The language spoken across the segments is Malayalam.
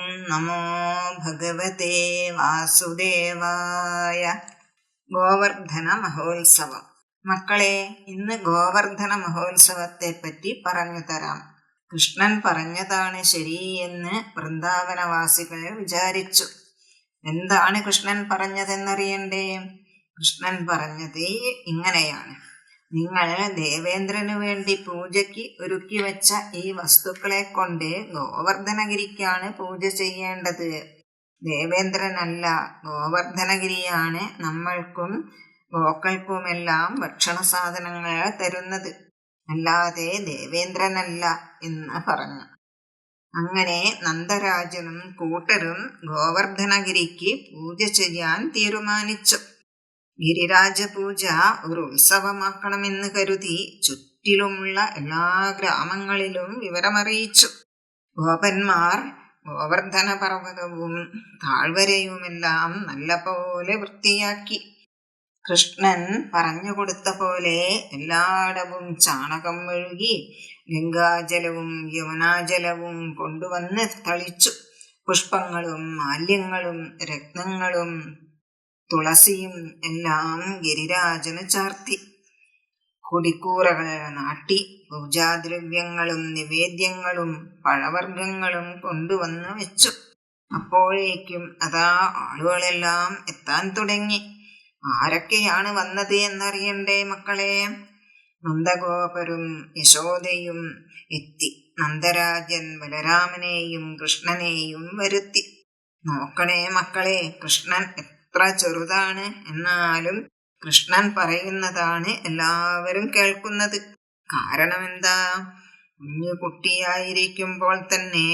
നമോ ഭഗവതേ വാസുദേവായ. ഗോവർദ്ധന മഹോത്സവം. മക്കളെ, ഇന്ന് ഗോവർദ്ധന മഹോത്സവത്തെ പറ്റി പറഞ്ഞു തരാം. കൃഷ്ണൻ പറഞ്ഞതാണ് ശരിയെന്ന് വൃന്ദാവനവാസികൾ വിചാരിച്ചു. എന്താണ് കൃഷ്ണൻ പറഞ്ഞതെന്നറിയണ്ടേ? കൃഷ്ണൻ പറഞ്ഞത് ഇങ്ങനെയാണ്: നിങ്ങൾ ദേവേന്ദ്രനു വേണ്ടി പൂജയ്ക്ക് ഒരുക്കി വെച്ച ഈ വസ്തുക്കളെ കൊണ്ട് ഗോവർദ്ധനഗിരിക്കാണ് പൂജ ചെയ്യേണ്ടത്. ദേവേന്ദ്രനല്ല, ഗോവർദ്ധനഗിരിയാണ് നമ്മൾക്കും ഗോക്കൾക്കുമെല്ലാം ഭക്ഷണ സാധനങ്ങൾ തരുന്നത്, അല്ലാതെ ദേവേന്ദ്രനല്ല എന്ന് പറഞ്ഞു. അങ്ങനെ നന്ദരാജനും കൂട്ടരും ഗോവർദ്ധനഗിരിക്ക് പൂജ ചെയ്യാൻ തീരുമാനിച്ചു. ഗിരിരാജ പൂജ ഒരു ഉത്സവമാക്കണമെന്ന് കരുതി ചുറ്റിലുമുള്ള എല്ലാ ഗ്രാമങ്ങളിലും വിവരമറിയിച്ചു. ഗോപന്മാർ ഗോവർദ്ധന പർവ്വതവും താഴ്വരയുമെല്ലാം നല്ലപോലെ വൃത്തിയാക്കി. കൃഷ്ണൻ പറഞ്ഞുകൊടുത്ത പോലെ എല്ലായിടവും ചാണകം മെഴുകി ഗംഗാജലവും യമുനാജലവും കൊണ്ടുവന്ന് തളിച്ചു. പുഷ്പങ്ങളും മാല്യങ്ങളും രത്നങ്ങളും തുളസിയും എല്ലാം ഗിരിരാജന് ചാർത്തി. കൊടിക്കൂറകൾ നാട്ടി പൂജാദ്രവ്യങ്ങളും നിവേദ്യങ്ങളും പഴവർഗ്ഗങ്ങളും കൊണ്ടുവന്ന് വെച്ചു. അപ്പോഴേക്കും അതാ ആളുകളെല്ലാം എത്താൻ തുടങ്ങി. ആരൊക്കെയാണ് വന്നത് എന്നറിയണ്ടേ മക്കളെ? നന്ദഗോപരും യശോദയും എത്തി. നന്ദരാജൻ ബലരാമനെയും കൃഷ്ണനെയും വരുത്തി. നോക്കണേ മക്കളെ, കൃഷ്ണൻ എത്ര ചെറുതാണ്, എന്നാലും കൃഷ്ണൻ പറയുന്നതാണ് എല്ലാവരും കേൾക്കുന്നത്. കാരണം എന്താ? കുഞ്ഞു കുട്ടിയായിരിക്കുമ്പോൾ തന്നെ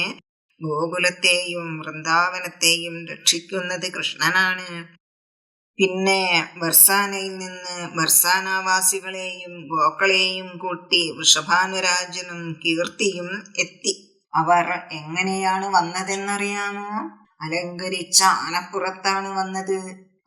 ഗോകുലത്തെയും വൃന്ദാവനത്തെയും രക്ഷിക്കുന്നത് കൃഷ്ണനാണ്. പിന്നെ ബർസാനയിൽ നിന്ന് ബർസാനാവാസികളെയും ഗോക്കളെയും കൂട്ടി വൃഷഭാനുരാജനും കീർത്തിയും എത്തി. അവർ എങ്ങനെയാണ് വന്നതെന്നറിയാമോ? അലങ്കരിച്ച ആനപ്പുറത്താണ് വന്നത്.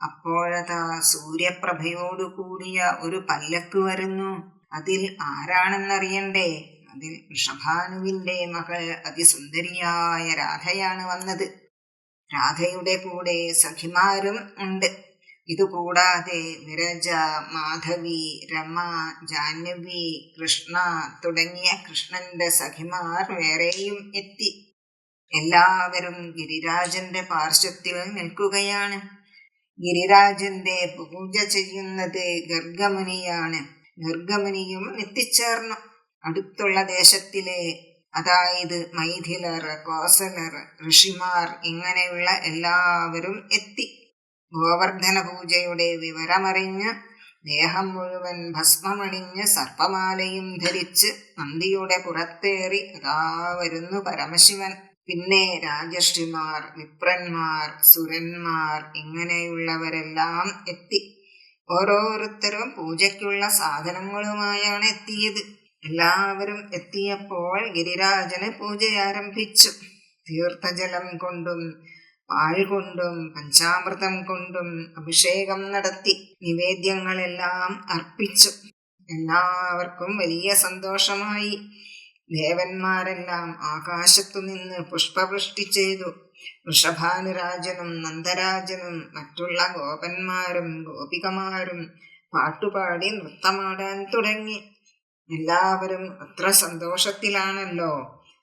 അപ്പോഴതാ സൂര്യപ്രഭയോടു കൂടിയ ഒരു പല്ലക്ക് വരുന്നു. അതിൽ ആരാണെന്നറിയണ്ടേ? അതിൽ വൃഷഭാനുവിന്റെ മകൾ അതിസുന്ദരിയായ രാധയാണ് വന്നത്. രാധയുടെ കൂടെ സഖിമാരും ഉണ്ട്. ഇതുകൂടാതെ വിരജ, മാധവി, രമ, ജാഹ്നവി, കൃഷ്ണ തുടങ്ങിയ കൃഷ്ണന്റെ സഖിമാർ വേറെയും എത്തി. എല്ലാവരും ഗിരിരാജന്റെ പാർശ്വത്തിൽ നിൽക്കുകയാണ്. ഗിരിരാജന്റെ പൂജ ചെയ്യുന്നത് ഗർഗമുനിയാണ്. ഗർഗമുനിയും എത്തിച്ചേർന്നു. അടുത്തുള്ള ദേശത്തിലെ, അതായത് മൈഥിലർ, കോസലർ, ഋഷിമാർ ഇങ്ങനെയുള്ള എല്ലാവരും എത്തി. ഗോവർദ്ധന പൂജയുടെ വിവരമറിഞ്ഞ് ദേഹം മുഴുവൻ ഭസ്മമണിഞ്ഞ് സർപ്പമാലയും ധരിച്ച് നന്ദിയുടെ പുറത്തേറി അതാ വരുന്നു പരമശിവൻ. പിന്നെ രാജർഷിമാർ, വിപ്രന്മാർ, സുരന്മാർ ഇങ്ങനെയുള്ളവരെല്ലാം എത്തി. ഓരോരുത്തരും പൂജയ്ക്കുള്ള സാധനങ്ങളുമായാണ് എത്തിയത്. എല്ലാവരും എത്തിയപ്പോൾ ഗിരിരാജന് പൂജ ആരംഭിച്ചു. തീർത്ഥജലം കൊണ്ടും പാൽ കൊണ്ടും പഞ്ചാമൃതം കൊണ്ടും അഭിഷേകം നടത്തി. നിവേദ്യങ്ങളെല്ലാം അർപ്പിച്ചു. എല്ലാവർക്കും വലിയ സന്തോഷമായി. ദേവന്മാരെല്ലാം ആകാശത്തുനിന്ന് പുഷ്പവൃഷ്ടി ചെയ്തു. വൃഷഭാനുരാജനും നന്ദരാജനും മറ്റുള്ള ഗോപന്മാരും ഗോപികമാരും പാട്ടുപാടി നൃത്തമാടാൻ തുടങ്ങി. എല്ലാവരും അത്ര സന്തോഷത്തിലാണല്ലോ.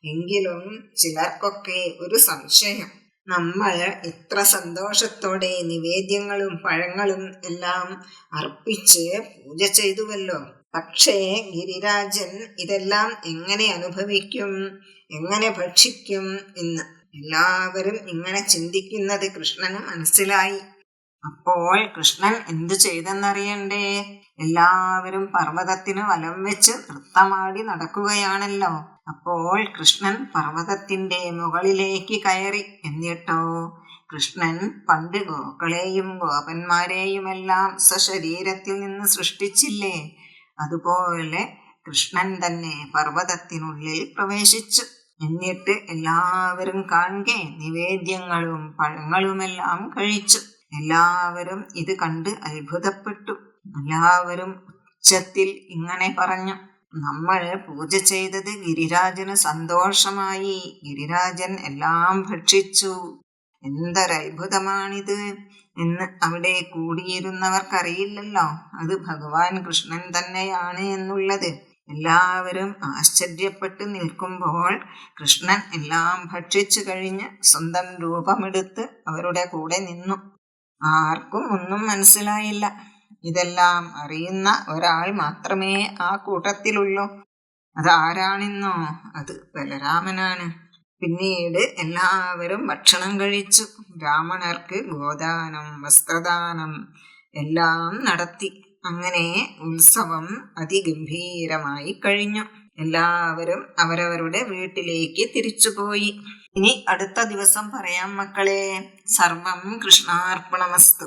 എങ്കിലും ചിലർക്കൊക്കെ ഒരു സംശയം. നമ്മൾ ഇത്ര സന്തോഷത്തോടെ നിവേദ്യങ്ങളും പഴങ്ങളും എല്ലാം അർപ്പിച്ച് പൂജ ചെയ്തുവല്ലോ. പക്ഷേ ഗിരിരാജൻ ഇതെല്ലാം എങ്ങനെ അനുഭവിക്കും, എങ്ങനെ ഭക്ഷിക്കും എന്ന് എല്ലാവരും ഇങ്ങനെ ചിന്തിക്കുന്നത് കൃഷ്ണന് മനസ്സിലായി. അപ്പോൾ കൃഷ്ണൻ എന്തു ചെയ്തെന്നറിയണ്ടേ? എല്ലാവരും പർവ്വതത്തിന് വലം വെച്ച് നൃത്തമാടി നടക്കുകയാണല്ലോ. അപ്പോൾ കൃഷ്ണൻ പർവ്വതത്തിന്റെ മുകളിലേക്ക് കയറി. എന്നിട്ടോ, കൃഷ്ണൻ പണ്ട് ഗോക്കളെയും ഗോപന്മാരെയുമെല്ലാം സശരീരത്തിൽ നിന്ന് സൃഷ്ടിച്ചില്ലേ, അതുപോലെ കൃഷ്ണൻ തന്നെ പർവ്വതത്തിനുള്ളിൽ പ്രവേശിച്ചു. എന്നിട്ട് എല്ലാവരും കാണെ നിവേദ്യങ്ങളും പഴങ്ങളുമെല്ലാം കഴിച്ചു. എല്ലാവരും ഇത് കണ്ട് അത്ഭുതപ്പെട്ടു. എല്ലാവരും ഉച്ചത്തിൽ ഇങ്ങനെ പറഞ്ഞു: നമ്മൾ പൂജ ചെയ്തത് ഗിരിരാജന് സന്തോഷമായി. ഗിരിരാജൻ എല്ലാം ഭക്ഷിച്ചു. എന്തൊരത്ഭുതമാണിത് എന്ന് അവിടെ കൂടിയിരുന്നവർക്കറിയില്ലല്ലോ അത് ഭഗവാൻ കൃഷ്ണൻ തന്നെയാണ് എന്നുള്ളത്. എല്ലാവരും ആശ്ചര്യപ്പെട്ട് നിൽക്കുമ്പോൾ കൃഷ്ണൻ എല്ലാം ഭക്ഷിച്ചു കഴിഞ്ഞ് സ്വന്തം രൂപമെടുത്ത് അവരുടെ കൂടെ നിന്നു. ആർക്കും ഒന്നും മനസ്സിലായില്ല. ഇതെല്ലാം അറിയുന്ന ഒരാൾ മാത്രമേ ആ കൂട്ടത്തിലുള്ളൂ. അതാരാണെന്നോ? അത് ബലരാമനാണ്. പിന്നീട് എല്ലാവരും ഭക്ഷണം കഴിച്ചു. ബ്രാഹ്മണർക്ക് ഗോദാനം, വസ്ത്രദാനം എല്ലാം നടത്തി. അങ്ങനെ ഉത്സവം അതിഗംഭീരമായി കഴിഞ്ഞു. എല്ലാവരും അവരവരുടെ വീട്ടിലേക്ക് തിരിച്ചുപോയി. ഇനി അടുത്ത ദിവസം പറയാം മക്കളെ. സർവം കൃഷ്ണാർപ്പണമസ്തു.